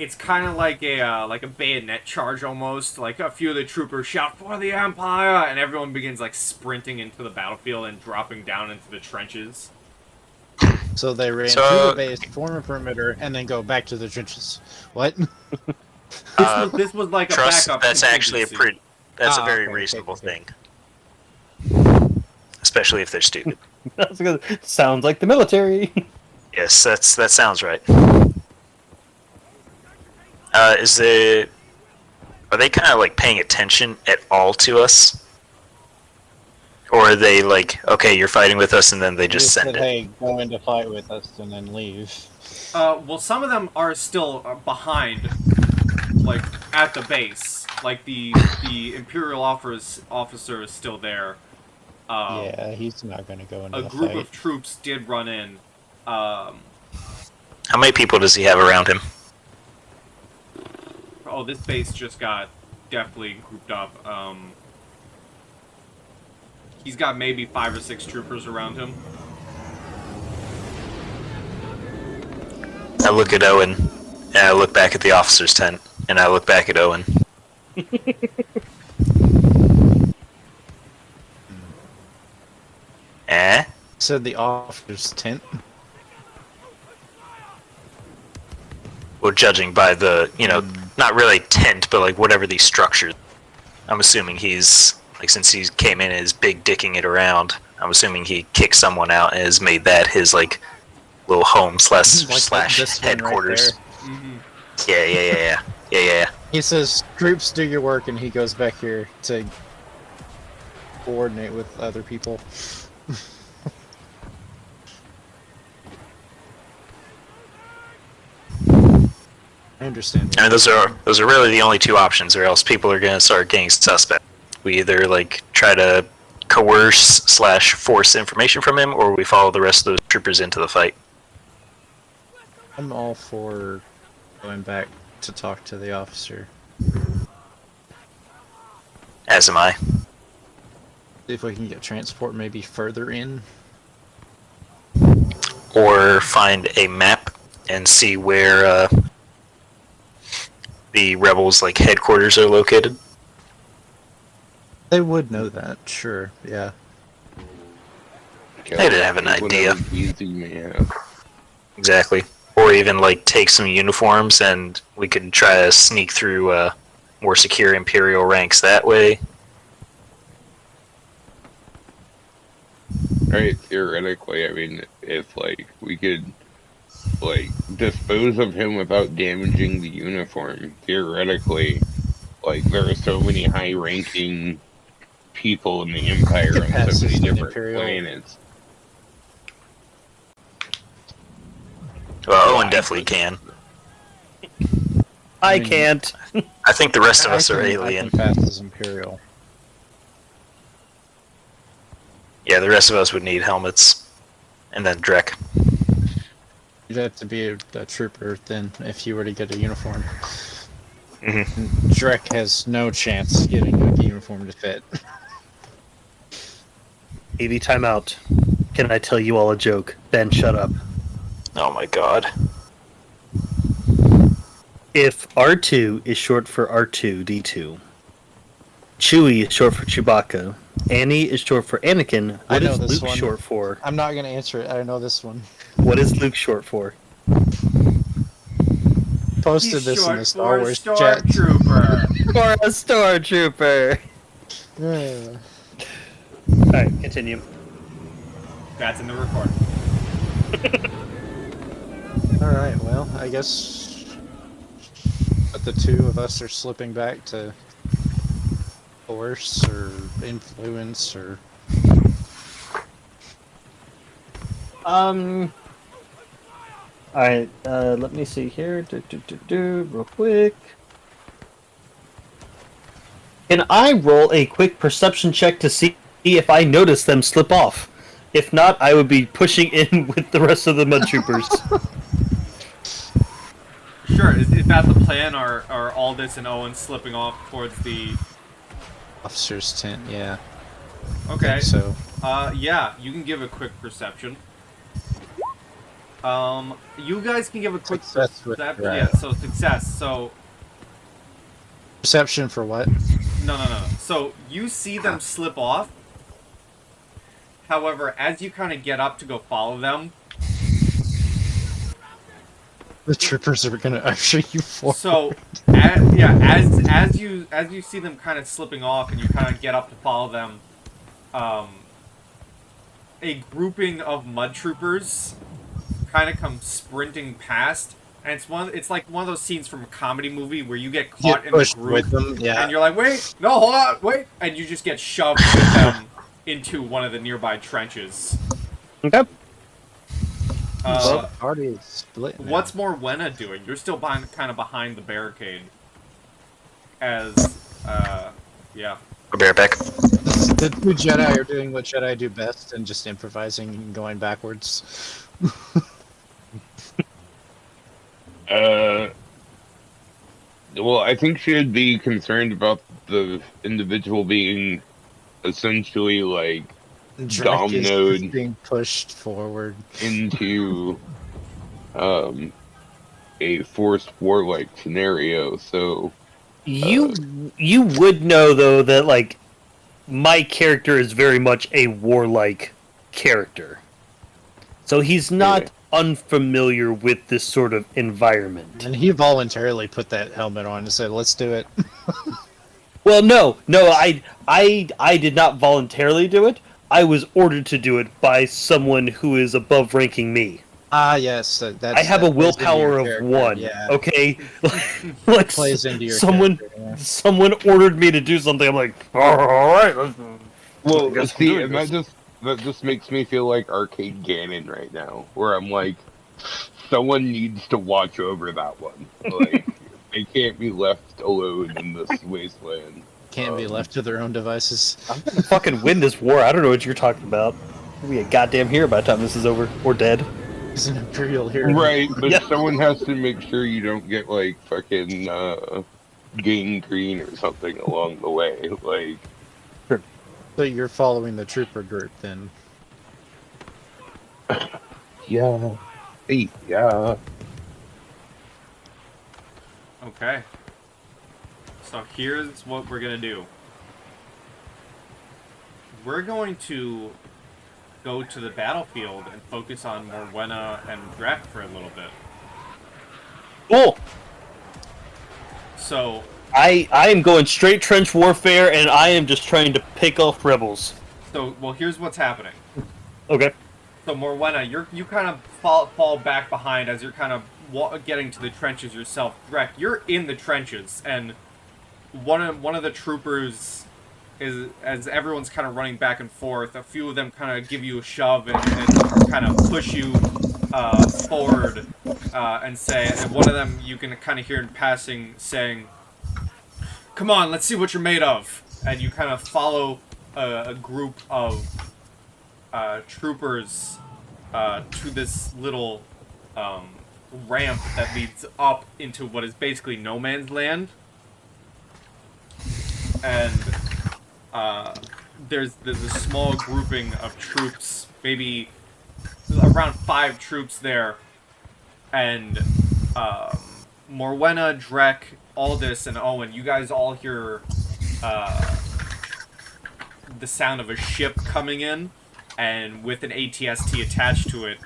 Speaker 1: It's kind of like a bayonet charge almost. Like a few of the troopers shout for the Empire, and everyone begins like sprinting into the battlefield and dropping down into the trenches.
Speaker 2: So they ran
Speaker 4: So-
Speaker 2: through the base, form a perimeter, and then go back to the trenches. What?
Speaker 1: This was like a
Speaker 4: Trust,
Speaker 1: backup.
Speaker 4: that's actually a
Speaker 1: contingency.
Speaker 4: That's a
Speaker 2: Ah,
Speaker 4: very
Speaker 2: okay,
Speaker 4: reasonable
Speaker 2: okay.
Speaker 4: thing. Especially if they're stupid.
Speaker 3: That's good. Sounds like the military.
Speaker 4: Yes, that sounds right. Are they kind of like paying attention at all to us? Or are they like, okay, you're fighting with us, and then they just send it?
Speaker 2: Hey, go in to fight with us and then leave.
Speaker 1: Well, some of them are still behind, like at the base. Like the Imperial officer is still there.
Speaker 2: Yeah, he's not gonna go into
Speaker 1: A
Speaker 2: the
Speaker 1: group
Speaker 2: fight.
Speaker 1: of troops did run in.
Speaker 4: How many people does he have around him?
Speaker 1: Oh, this base just got definitely grouped up. He's got maybe 5 or 6 troopers around him.
Speaker 4: I look at Owen, and I look back at the officer's tent, and I look back at Owen. Eh?
Speaker 2: Said the officer's tent.
Speaker 4: Well, judging by the, not really tent, but like whatever these structures. I'm assuming he's, like, since he came in as big dicking it around, I'm assuming he kicked someone out and has made that his, like, little home slash
Speaker 2: Like this one right
Speaker 4: headquarters.
Speaker 2: there.
Speaker 4: Yeah.
Speaker 2: He says, "Troops, do your work," and he goes back here to coordinate with other people. I understand.
Speaker 4: I mean, those are really the only two options, or else people are gonna start getting suspect. We either like try to coerce slash force information from him, or we follow the rest of those troopers into the fight.
Speaker 2: I'm all for going back to talk to the officer.
Speaker 4: As am I.
Speaker 2: See if we can get transport maybe further in.
Speaker 4: Or find a map and see where the rebels' like headquarters are located.
Speaker 2: They would know that, sure, yeah.
Speaker 4: They'd have an
Speaker 5: Whatever
Speaker 4: idea.
Speaker 5: easy man.
Speaker 4: Exactly. Or even like take some uniforms and we could try to sneak through more secure Imperial ranks that way.
Speaker 5: Right, theoretically, I mean, if, like, we could, like, dispose of him without damaging the uniform, theoretically, like, there are so many high-ranking people in the Empire on so many
Speaker 2: Capacity
Speaker 5: different
Speaker 2: Imperial.
Speaker 5: planets.
Speaker 4: Well, Owen definitely can.
Speaker 3: I
Speaker 2: mean-
Speaker 3: can't.
Speaker 4: I think the rest of us are
Speaker 2: I
Speaker 4: alien.
Speaker 2: can pass as Imperial.
Speaker 4: Yeah, the rest of us would need helmets. And then Drek.
Speaker 2: You'd have to be a trooper then if you were to get a uniform.
Speaker 4: Mhm.
Speaker 2: And Drek has no chance getting a uniform to fit.
Speaker 3: AV timeout. Can I tell you all a joke? Ben, shut up.
Speaker 4: Oh my god.
Speaker 3: If R2 is short for R2-D2, Chewie is short for Chewbacca, Annie is short for Anakin,
Speaker 2: I
Speaker 3: what
Speaker 2: know
Speaker 3: is
Speaker 2: this
Speaker 3: Luke
Speaker 2: one.
Speaker 3: short for?
Speaker 2: I'm not gonna answer it. I know this one.
Speaker 3: What is Luke short for?
Speaker 2: Posted
Speaker 1: He's
Speaker 2: this in
Speaker 1: short
Speaker 2: the
Speaker 1: for
Speaker 2: Star Wars chat.
Speaker 1: Stormtrooper.
Speaker 3: For a stormtrooper!
Speaker 2: Yeah.
Speaker 3: Alright, continue.
Speaker 1: That's in the recording.
Speaker 2: Alright, well, I guess but the two of us are slipping back to force or influence or...
Speaker 3: Alright, let me see here. Real quick. Can I roll a quick perception check to see if I notice them slip off? If not, I would be pushing in with the rest of the mud troopers.
Speaker 1: Sure, is that the plan? Are Aldous and Owen slipping off towards the...
Speaker 2: officer's tent, yeah.
Speaker 1: Okay.
Speaker 2: So.
Speaker 1: Yeah, you can give a quick perception. You guys can give a quick
Speaker 2: Success
Speaker 1: perception.
Speaker 2: right.
Speaker 1: Yeah, so success. So
Speaker 2: Perception for what?
Speaker 1: no. So you see them slip off. However, as you kind of get up to go follow them,
Speaker 2: The troopers are gonna usher you forward.
Speaker 1: so as you see them kind of slipping off and you kind of get up to follow them, a grouping of mud troopers kind of come sprinting past, and it's like one of those scenes from a comedy movie where you get caught in the group
Speaker 2: with them, yeah.
Speaker 1: and you're like, wait, no, hold on, wait, and you just get shoved with them into one of the nearby trenches.
Speaker 3: Okay.
Speaker 2: Party is split now.
Speaker 1: What's Morwenna doing? You're still kind of behind the barricade. As, yeah.
Speaker 4: I'll be right back.
Speaker 2: The two Jedi are doing what Jedi do best and just improvising and going backwards.
Speaker 5: Well, I think she'd be concerned about the individual being essentially like
Speaker 2: Drek is
Speaker 5: dominoed
Speaker 2: being pushed forward
Speaker 5: into a forced war-like scenario. So
Speaker 3: You would know though that like my character is very much a warlike character, so he's not unfamiliar with this sort of environment.
Speaker 2: and he voluntarily put that helmet on and said, "Let's do it."
Speaker 3: Well, no, I did not voluntarily do it. I was ordered to do it by someone who is above ranking me.
Speaker 2: Ah, yes, that's.
Speaker 3: I have a willpower of 1.
Speaker 2: Yeah,
Speaker 3: Okay, like
Speaker 2: plays into your
Speaker 3: someone.
Speaker 2: character, yeah.
Speaker 3: Someone ordered me to do something. I'm like, all right.
Speaker 5: well,
Speaker 3: guess I'm
Speaker 5: see,
Speaker 3: doing
Speaker 5: and
Speaker 3: this.
Speaker 5: that just makes me feel like Arcade Ganon right now, where I'm like, someone needs to watch over that one. Like, they can't be left alone in this wasteland.
Speaker 2: Can't be left to their own devices.
Speaker 3: I'm gonna fucking win this war. I don't know what you're talking about. We'll be a goddamn hero by the time this is over, or dead.
Speaker 2: He's an Imperial hero.
Speaker 5: Right, but
Speaker 3: Yeah.
Speaker 5: someone has to make sure you don't get like fucking gangrene or something along the way. Like,
Speaker 2: So you're following the trooper group then?
Speaker 5: yeah, hey, yeah.
Speaker 1: Okay. So here's what we're gonna do. We're going to go to the battlefield and focus on Morwenna and Drek for a little bit.
Speaker 3: Cool.
Speaker 1: So,
Speaker 3: I am going straight trench warfare, and I am just trying to pick off rebels.
Speaker 1: well, here's what's happening.
Speaker 3: Okay.
Speaker 1: So Morwenna, you kind of fall back behind as you're kind of getting to the trenches yourself. Drek, you're in the trenches, and one of the troopers is, as everyone's kind of running back and forth, a few of them kind of give you a shove and kind of push you forward and say, and one of them you can kind of hear in passing saying, "Come on, let's see what you're made of." And you kind of follow a group of troopers to this little ramp that leads up into what is basically no man's land. And there's a small grouping of troops, maybe around 5 troops there, and Morwenna, Drek, Aldous, and Owen, you guys all hear the sound of a ship coming in, and with an ATST attached to it.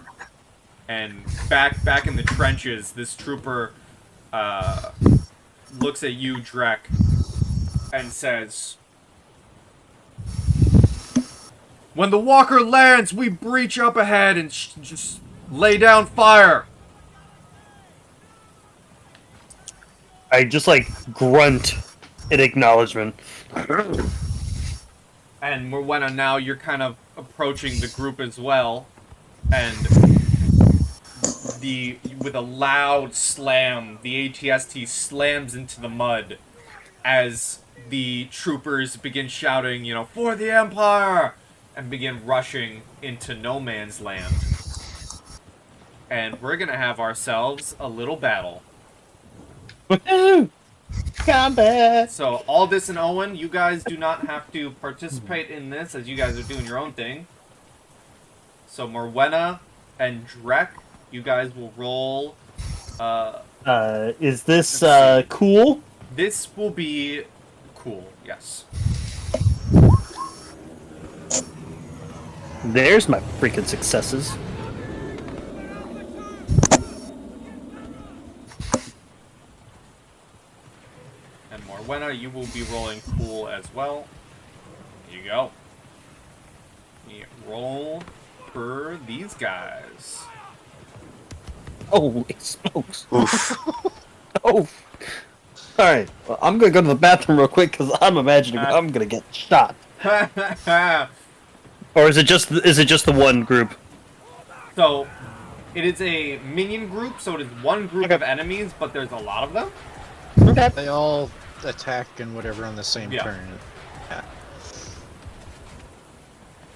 Speaker 1: And back in the trenches, this trooper looks at you, Drek, and says, When the walker lands, we breach up ahead and just lay down fire.
Speaker 3: I just like grunt in acknowledgement.
Speaker 1: And Morwenna, now you're kind of approaching the group as well, and with a loud slam, the ATST slams into the mud as the troopers begin shouting, for the Empire, and begin rushing into no man's land. And we're gonna have ourselves a little battle.
Speaker 3: Woohoo! Combat!
Speaker 1: So, Aldous and Owen, you guys do not have to participate in this, as you guys are doing your own thing. So, Morwenna and Drek, you guys will roll...
Speaker 3: Is this, cool?
Speaker 1: This will be cool, yes.
Speaker 3: There's my freaking successes.
Speaker 1: And Morwenna, you will be rolling cool as well. Here you go. You roll for these guys.
Speaker 3: Holy smokes.
Speaker 4: Oof.
Speaker 3: Oh. Alright, well, I'm gonna go to the bathroom real quick because I'm imagining I'm gonna get shot. Or is it just the one group?
Speaker 1: So, it is a minion group, so it is one group of enemies, but there's a lot of them.
Speaker 3: Okay.
Speaker 2: They all attack and whatever on the same turn. Yeah.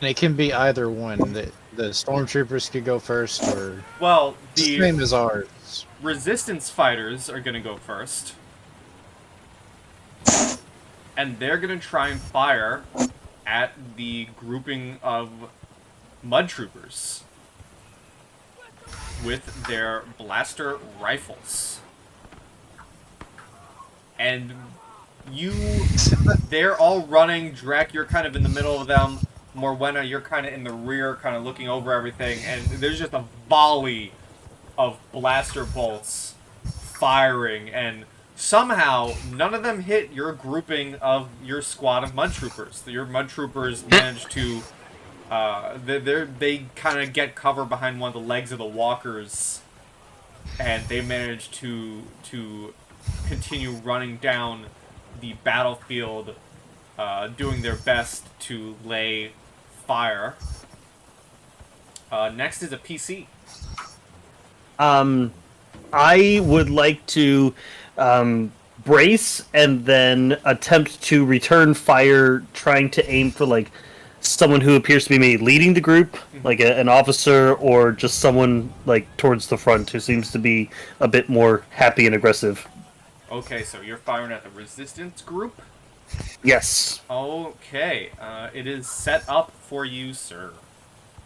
Speaker 2: And it can be either one. The stormtroopers could go first, or
Speaker 1: Well,
Speaker 2: the same as ours.
Speaker 1: resistance fighters are gonna go first. And they're gonna try and fire at the grouping of mud troopers with their blaster rifles. And they're all running. Drek, you're kind of in the middle of them. Morwenna, you're kind of in the rear, kind of looking over everything. And there's just a volley of blaster bolts firing, and somehow none of them hit your grouping of your squad of mud troopers. Your mud troopers managed to they kind of get cover behind one of the legs of the walkers, and they managed to continue running down the battlefield, doing their best to lay fire. Next is a PC.
Speaker 3: I would like to brace and then attempt to return fire, trying to aim for like someone who appears to be maybe leading the group, like an officer, or just someone like towards the front who seems to be a bit more happy and aggressive.
Speaker 1: Okay, so you're firing at the resistance group?
Speaker 3: Yes.
Speaker 1: Okay, it is set up for you, sir.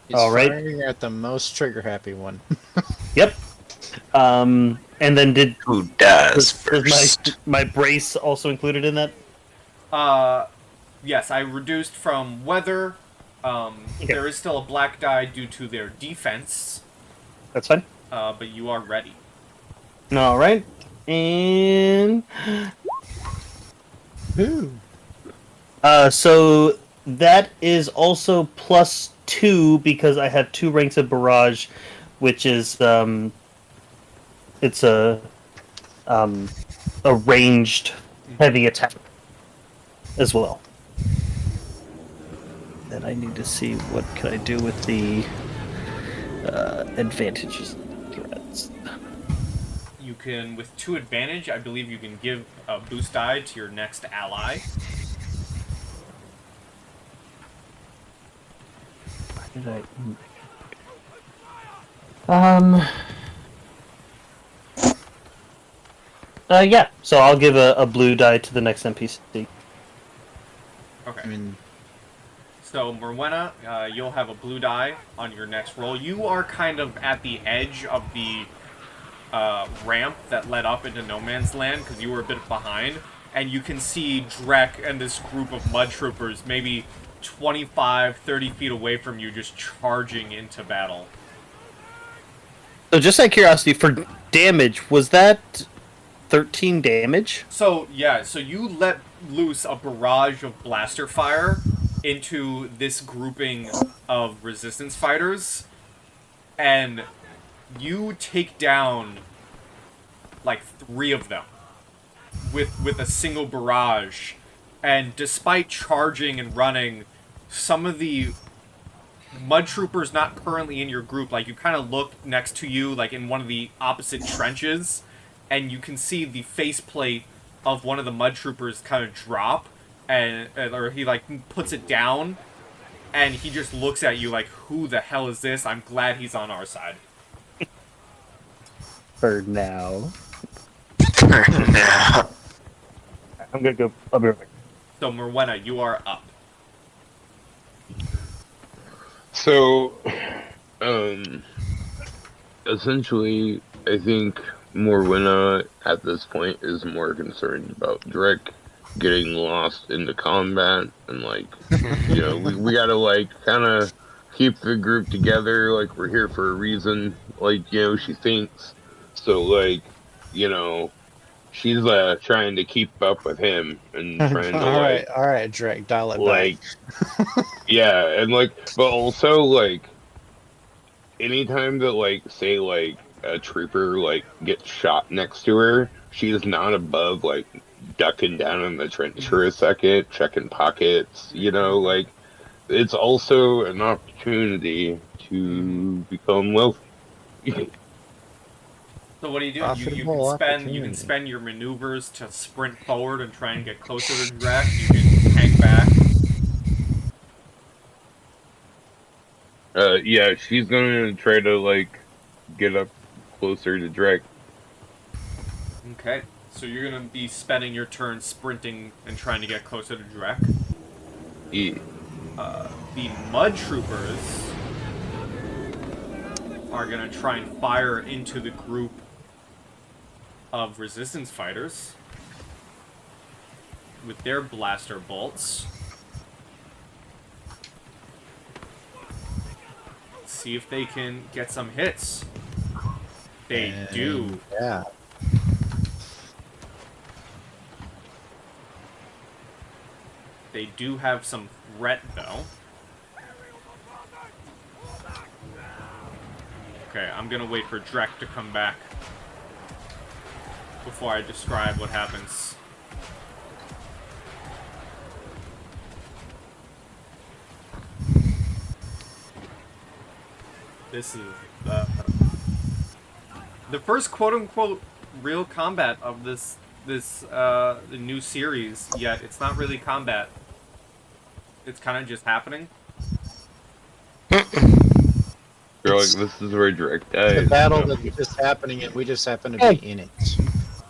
Speaker 2: He's firing at the most trigger-happy one.
Speaker 3: Yep. And then
Speaker 4: Who dies
Speaker 3: was
Speaker 4: first?
Speaker 3: my brace also included in that?
Speaker 1: Yes, I reduced from weather. There is still a black die due to their defense.
Speaker 3: That's fine.
Speaker 1: But you are ready.
Speaker 3: All right. And
Speaker 2: Who?
Speaker 3: so that is also +2 because I have 2 ranks of barrage, which is it's a ranged heavy attack as well. Then I need to see what can I do with the advantages.
Speaker 1: You can, with 2 advantage, I believe you can give a boost die to your next ally.
Speaker 3: Did yeah, so I'll give a blue die to the next NPC.
Speaker 1: Okay.
Speaker 2: I mean,
Speaker 1: So, Morwenna, you'll have a blue die on your next roll. You are kind of at the edge of the ramp that led up into no man's land, because you were a bit behind, and you can see Drek and this group of mud troopers maybe 25, 30 feet away from you, just charging into battle.
Speaker 3: So just out of curiosity, for damage, was that 13 damage?
Speaker 1: So, yeah, so you let loose a barrage of blaster fire, into this grouping of resistance fighters, and you take down like 3 of them with a single barrage. And despite charging and running, some of the mud troopers not currently in your group, like you kind of look next to you, like in one of the opposite trenches, and you can see the faceplate of one of the mud troopers kind of drop, and or he like puts it down, and he just looks at you like, "Who the hell is this? I'm glad he's on our side."
Speaker 3: For now.
Speaker 4: No.
Speaker 3: I'm gonna go. I'll be right back.
Speaker 1: So Morwenna, you are up.
Speaker 5: So, essentially, I think Morwenna at this point is more concerned about Drek getting lost into combat, and like, you know, we gotta like kind of keep the group together. Like we're here for a reason. Like, you know, she thinks. So like, you know, she's trying to keep up with him and trying to like,
Speaker 2: all right, Drake, dial it
Speaker 5: like,
Speaker 2: back.
Speaker 5: yeah, and like, but also like, anytime that like, say like a trooper like gets shot next to her, she's not above like ducking down in the trench for a second, checking pockets. You know, like it's also an opportunity to become wealthy.
Speaker 1: So what do? You
Speaker 2: Profitable
Speaker 1: can
Speaker 2: opportunity.
Speaker 1: spend your maneuvers to sprint forward and try and get closer to Drek. You can hang back.
Speaker 5: Yeah, she's gonna try to like get up closer to Drake.
Speaker 1: Okay. So you're gonna be spending your turn sprinting and trying to get closer to Drek.
Speaker 5: Yeah.
Speaker 1: The mud troopers are gonna try and fire into the group of resistance fighters with their blaster bolts. See if they can get some hits. They do.
Speaker 2: Yeah.
Speaker 1: They do have some threat, though. Okay, I'm gonna wait for Drek to come back before I describe what happens. This is the first quote-unquote real combat of this the new series, yet it's not really combat. It's kind of just happening.
Speaker 5: You're like, this is where Drake dies.
Speaker 2: The battle
Speaker 5: No.
Speaker 2: that's just happening, and we just happen to be in it.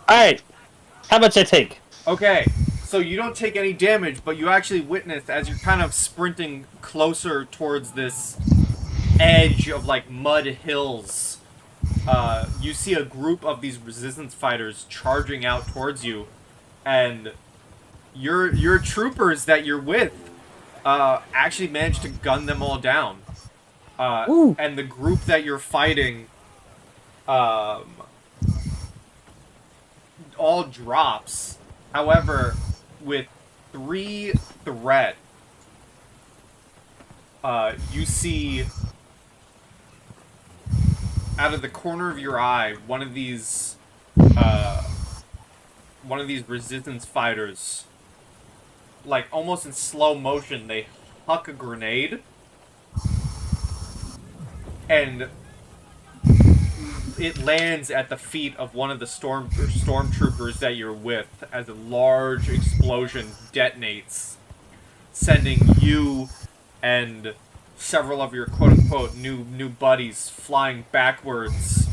Speaker 3: Alright. How much I take?
Speaker 1: Okay, so you don't take any damage, but you actually witness as you're kind of sprinting closer towards this edge of like mud hills. You see a group of these resistance fighters charging out towards you, and your troopers that you're with actually managed to gun them all down. And the group that you're fighting all drops. However, with 3 threat, you see out of the corner of your eye one of these resistance fighters, like almost in slow motion, they huck a grenade, and it lands at the feet of one of the stormtroopers that you're with as a large explosion detonates, sending you and several of your quote-unquote new buddies flying backwards.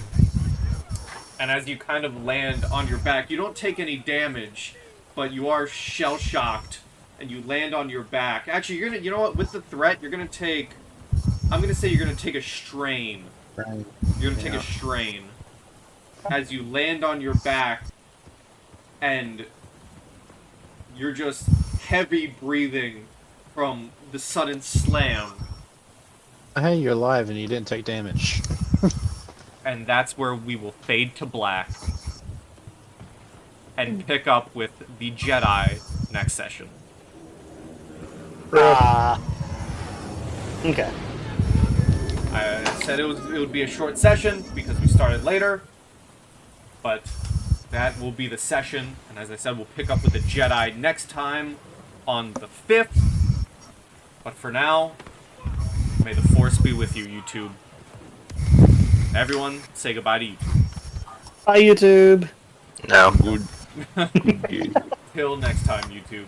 Speaker 1: And as you kind of land on your back, you don't take any damage, but you are shell-shocked, and you land on your back. Actually, you're gonna, you know what, with the threat, you're gonna take, I'm gonna say you're gonna take a strain.
Speaker 2: Right.
Speaker 1: You're gonna take a strain as you land on your back, and you're just heavy breathing from the sudden slam.
Speaker 2: Hey, you're alive and you didn't take damage.
Speaker 1: And that's where we will fade to black and pick up with the Jedi next session.
Speaker 3: Okay.
Speaker 1: I said it would be a short session because we started later, but that will be the session. And as I said, we'll pick up with the Jedi next time on the 5th. But for now, may the Force be with you, YouTube. Everyone, say goodbye to YouTube.
Speaker 3: Bye, YouTube.
Speaker 4: No.
Speaker 5: Good. Good game.
Speaker 1: Till next time, YouTube.